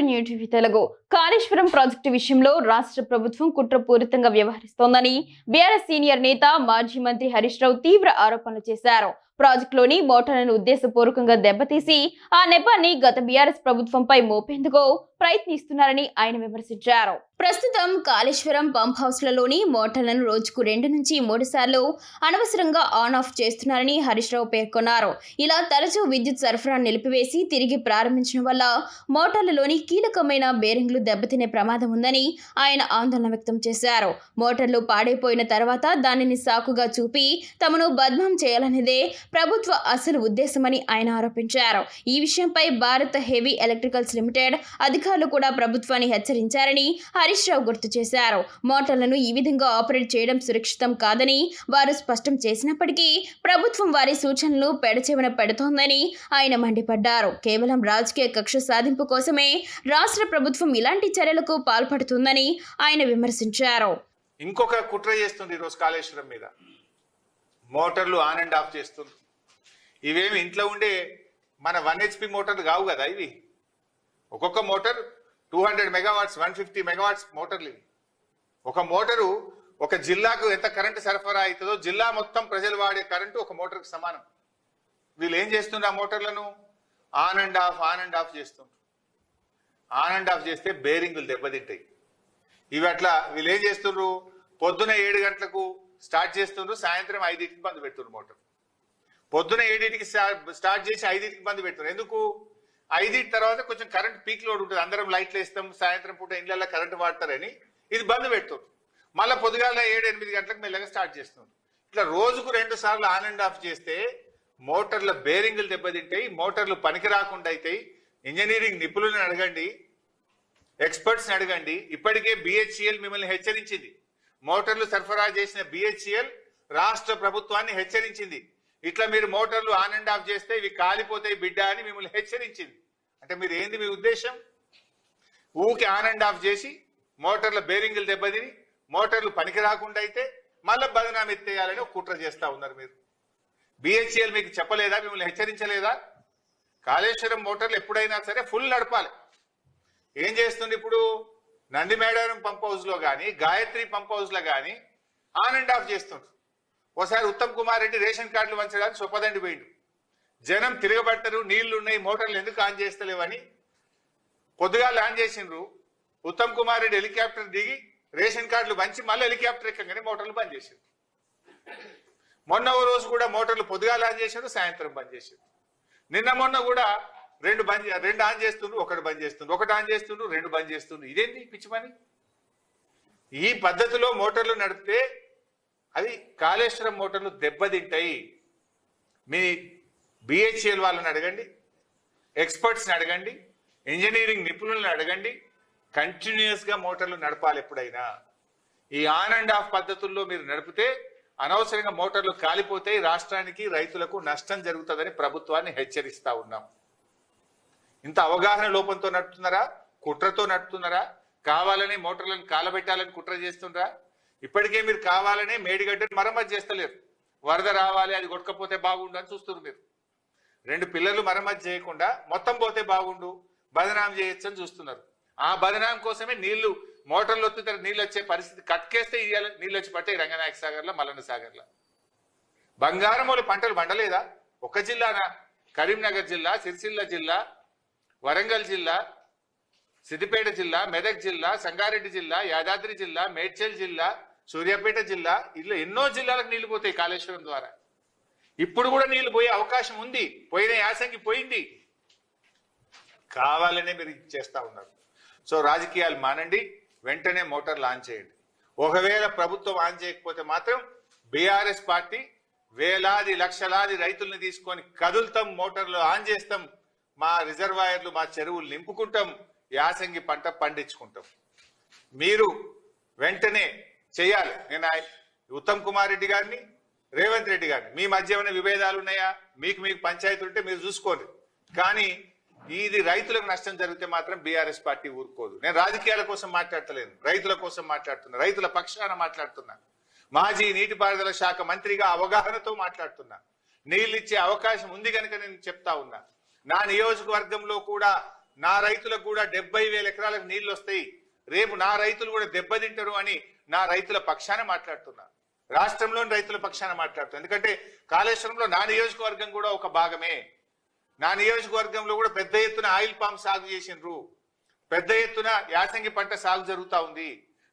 New TV Telugu. Kaleshwaram project విషయంలో రాష్ట్ర ప్రభుత్వం కుట్రపూరితంగా వ్యవహరిస్తోందని బీఆర్ఎస్ సీనియర్ నేత మాజీ మంత్రి హరీష్ రావు తీవ్ర ఆరోపణలు చేశారు. ప్రాజెక్టులోని మోటార్లను ఉద్దేశపూర్వకంగా దెబ్బతీసి ఆ నెపాన్ని గత బీఆర్ఎస్ ప్రభుత్వంపై మోపేందుకు ప్రయత్నిస్తున్నారని ఆయన విమర్శించారు. ప్రస్తుతం కాళేశ్వరం పంప్ హౌస్లలోని మోటార్లను రోజుకు 2 నుంచి 3 సార్లు అనవసరంగా ఆన్ ఆఫ్ చేస్తున్నారని హరీష్ రావు పేర్కొన్నారు. ఇలా తరచూ విద్యుత్ సరఫరా నిలిపివేసి తిరిగి ప్రారంభించడం వల్ల మోటార్లలోని కీలకమైన బేరింగ్లు దెబ్బతినే ప్రమాదం ఉందని ఆయన ఆందోళన వ్యక్తం చేశారు. మోటార్లు పాడైపోయిన తర్వాత దానిని సాకుగా చూపి తమను బద్నాం చేయాలనేదే ప్రభుత్వ అసలు ఉద్దేశమని ఆయన ఆరోపించారు. ఈ విషయంపై భారత్ హెవీ ఎలక్ట్రికల్స్ లిమిటెడ్ అధికారులు కూడా ప్రభుత్వాన్ని హెచ్చరించారని హరీష్ రావు గుర్తు చేశారు. మోటార్లను ఈ విధంగా ఆపరేట్ చేయడం సురక్షితం కాదని వారు స్పష్టం చేసినప్పటికీ ప్రభుత్వం వారి సూచనలను పెడచెవిన పెడుతోందని ఆయన మండిపడ్డారు. కేవలం రాజకీయ కక్ష సాధింపు కోసమే రాష్ట్ర ప్రభుత్వం ఇలాంటి చర్యలకు పాల్పడుతుందని ఆయన విమర్శించారు. ఇంకొక కుట్ర చేస్తుంది ఈరోజు కాళేశ్వరం మీద. మోటార్లు ఆన్ అండ్ ఆఫ్ చేస్తుంది. ఇవేమి ఇంట్లో ఉండే మన 1 HP మోటార్లు కావు కదా. ఇవి ఒక్కొక్క మోటార్ 200 మెగావాట్స్ 150 మెగావాట్స్ మోటార్లు. ఇవి ఒక మోటారు ఒక జిల్లాకు ఎంత కరెంటు సరఫరా అవుతుందో జిల్లా మొత్తం ప్రజలు వాడే కరెంటు ఒక మోటార్కి సమానం. వీళ్ళు ఏం చేస్తున్నారు? ఆ మోటార్లను ఆన్ అండ్ ఆఫ్ చేస్తున్నారు. ఆన్ అండ్ ఆఫ్ చేస్తే బేరింగులు దెబ్బతింటాయి. ఇవి అట్లా వీళ్ళు ఏం చేస్తున్నారు? పొద్దున 7 గంటలకు స్టార్ట్ చేస్తున్నారు, సాయంత్రం 5కి బంద్ పెడుతున్నారు మోటార్. పొద్దున 7కి స్టార్ట్ చేసి 5కి బంద్ పెడుతున్నారు. ఎందుకు? 5 తర్వాత కొంచెం కరెంట్ పీక్ లోడ్ ఉంటుంది, అందరం లైట్లు వేస్తాం, సాయంత్రం పూట ఇళ్ళల్లో కరెంట్ వాడతారని ఇది బంద్ పెడుతుంది. మళ్ళీ పొద్దుగాల 7-8 గంటలకు మెల్లగా స్టార్ట్ చేస్తున్నారు. ఇట్లా రోజుకు 2 సార్లు ఆన్ అండ్ ఆఫ్ చేస్తే మోటార్ల బేరింగులు దెబ్బతింటాయి, మోటార్లు పనికి రాకుండా అవుతాయి. ఇంజనీరింగ్ నిపుణులను అడగండి, ఎక్స్పర్ట్స్ని అడగండి. ఇప్పటికే బిహెచ్ఈఎల్ మిమ్మల్ని హెచ్చరించింది. మోటార్లు సరఫరా చేసిన బిహెచ్ఈఎల్ రాష్ట్ర ప్రభుత్వాన్ని హెచ్చరించింది. ఇట్లా మీరు మోటార్లు ఆన్ అండ్ ఆఫ్ చేస్తే ఇవి కాలిపోతాయి బిడ్డ అని మిమ్మల్ని హెచ్చరించింది. అంటే మీరు ఏంది మీ ఉద్దేశం? ఊకి ఆన్ అండ్ ఆఫ్ చేసి మోటార్ల బేరింగులు దెబ్బతిని మోటార్లు పనికి రాకుండా అయితే మళ్ళీ బదనాం ఎత్తేయాలని ఒక కుట్ర చేస్తా ఉన్నారు మీరు. బిహెచ్ఈఎల్ మీకు చెప్పలేదా? మిమ్మల్ని హెచ్చరించలేదా? కాళేశ్వరం మోటార్లు ఎప్పుడైనా సరే ఫుల్ నడపాలి. ఏం చేస్తుంది ఇప్పుడు? నందిమేడారం పంప్ హౌస్ లో కానీ గాయత్రి పంప్ హౌస్ లో కానీ ఆన్ అండ్ ఆఫ్ చేస్తుండ్రు. ఒకసారి ఉత్తమ్ కుమార్ రెడ్డి రేషన్ కార్డులు వంచడానికి సొప్పదండి పోయిండు. జనం తిరగబట్టరు, నీళ్లు ఉన్నాయి, మోటార్లు ఎందుకు ఆన్ చేస్తలేవని పొద్దుగాలు ఆన్ చేసిండ్రు. ఉత్తమ్ కుమార్ రెడ్డి హెలికాప్టర్ దిగి రేషన్ కార్డులు వంచి మళ్ళీ హెలికాప్టర్ ఎక్కగానే మోటార్లు బంద్ చేసిండ్రు. మొన్న ఓ రోజు కూడా మోటార్లు పొద్దుగాలు ఆన్ చేసిండ్రు, సాయంత్రం బంద్ చేసిండ్రు. నిన్న మొన్న కూడా 2 ఆన్ చేస్తుండ్రు, 1 బంద్ చేస్తుండ్రు, 1 ఆన్ చేస్తుండ్రు, 2 బంద్ చేస్తుండ్రు. ఇదేంటి పిచ్చి పని? ఈ పద్ధతిలో మోటార్లు నడిపితే అవి కాళేశ్వరం మోటార్లు దెబ్బతింటాయి. మీ బిహెచ్ఎల్ వాళ్ళని అడగండి, ఎక్స్పర్ట్స్ని అడగండి, ఇంజనీరింగ్ నిపుణులను అడగండి. కంటిన్యూస్గా మోటార్లు నడపాలి. ఎప్పుడైనా ఈ ఆన్ అండ్ ఆఫ్ పద్ధతుల్లో మీరు నడిపితే అనవసరంగా మోటార్లు కాలిపోతాయి, రాష్ట్రానికి రైతులకు నష్టం జరుగుతుందని ప్రభుత్వాన్ని హెచ్చరిస్తా ఉన్నాం. ఇంత అవగాహన లోపంతో నడుపుతున్నారా? కుట్రతో నడుపుతున్నారా? కావాలని మోటార్లను కాలబెట్టాలని కుట్ర చేస్తుండ్రా? ఇప్పటికే మీరు కావాలనే మేడిగడ్డను మరమ్మతు చేస్తలేరు. వరద రావాలి, అది కొట్టకపోతే బాగుండు అని చూస్తున్నారు మీరు. 2 పిల్లలు మరమ్మతు చేయకుండా మొత్తం పోతే బాగుండు, బదనాం చేయొచ్చు అని చూస్తున్నారు. ఆ బదనాం కోసమే నీళ్లు మోటార్లు వస్తుంటే నీళ్ళు వచ్చే పరిస్థితి కట్కేస్తే నీళ్ళు వచ్చి పట్టే రంగనాయక సాగర్లో, మల్లన్న సాగర్లో. బంగారమూల పంటలు పండలేదా? ఒక జిల్లానా? కరీంనగర్ జిల్లా, సిరిసిల్ల జిల్లా, వరంగల్ జిల్లా, సిద్దిపేట జిల్లా, మెదక్ జిల్లా, సంగారెడ్డి జిల్లా, యాదాద్రి జిల్లా, మేడ్చల్ జిల్లా, సూర్యాపేట జిల్లా, ఇలా ఎన్నో జిల్లాలకు నీళ్లు పోతాయి కాళేశ్వరం ద్వారా. ఇప్పుడు కూడా నీళ్లు పోయే అవకాశం ఉంది. పోయిన యాసంగి పోయింది. కావాలనే మీరు చేస్తా ఉన్నారు. సో రాజకీయాలు మానండి, వెంటనే మోటార్లు ఆన్ చేయండి. ఒకవేళ ప్రభుత్వం ఆన్ చేయకపోతే మాత్రం బీఆర్ఎస్ పార్టీ వేలాది లక్షలాది రైతుల్ని తీసుకొని కదులుతాం, మోటార్లు ఆన్ చేస్తాం, మా రిజర్వాయర్లు, మా చెరువులు నింపుకుంటాం, యాసంగి పంట పండించుకుంటాం. మీరు వెంటనే చేయాలి. నేను ఉత్తమ్ కుమార్ రెడ్డి గారిని, రేవంత్ రెడ్డి గారిని, మీ మధ్య ఏమైనా విభేదాలు ఉన్నాయా? మీకు పంచాయతీ ఉంటే మీరు చూసుకోండి. కానీ ఇది రైతులకు నష్టం జరిగితే మాత్రం బీఆర్ఎస్ పార్టీ ఊరుకోదు. నేను రాజకీయాల కోసం మాట్లాడతలేను, రైతుల కోసం మాట్లాడుతున్నా, రైతుల పక్షాన మాట్లాడుతున్నా. మాజీ నీటిపారుదల శాఖ మంత్రిగా అవగాహనతో మాట్లాడుతున్నా. నీళ్ళు ఇచ్చే అవకాశం ఉంది కనుక నేను చెప్తా ఉన్నా. నా నియోజకవర్గంలో కూడా నా రైతులకు కూడా 70,000 ఎకరాలకు నీళ్లు వస్తాయి, రేపు నా రైతులు కూడా దెబ్బతింటారు అని నా రైతుల పక్షాన మాట్లాడుతున్నా, రాష్ట్రంలోని రైతుల పక్షాన మాట్లాడుతున్నా. ఎందుకంటే కాళేశ్వరంలో నా నియోజకవర్గం కూడా ఒక భాగమే. నా నియోజకవర్గంలో కూడా పెద్ద ఎత్తున ఆయిల్ పామ్ సాగు చేసిండ్రు, పెద్ద ఎత్తున యాసంగి పంట సాగు జరుగుతా ఉంది.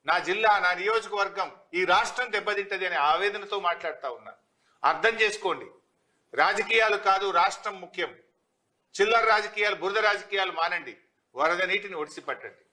నా జిల్లా, నా నియోజకవర్గం, ఈ రాష్ట్రం దెబ్బతింటది అనే ఆవేదనతో మాట్లాడుతా ఉన్నా. అర్థం చేసుకోండి, రాజకీయాలు కాదు, రాష్ట్రం ముఖ్యం. చిల్లర రాజకీయాలు, బురద రాజకీయాలు మానండి, వరద నీటిని ఒడిసి పట్టండి.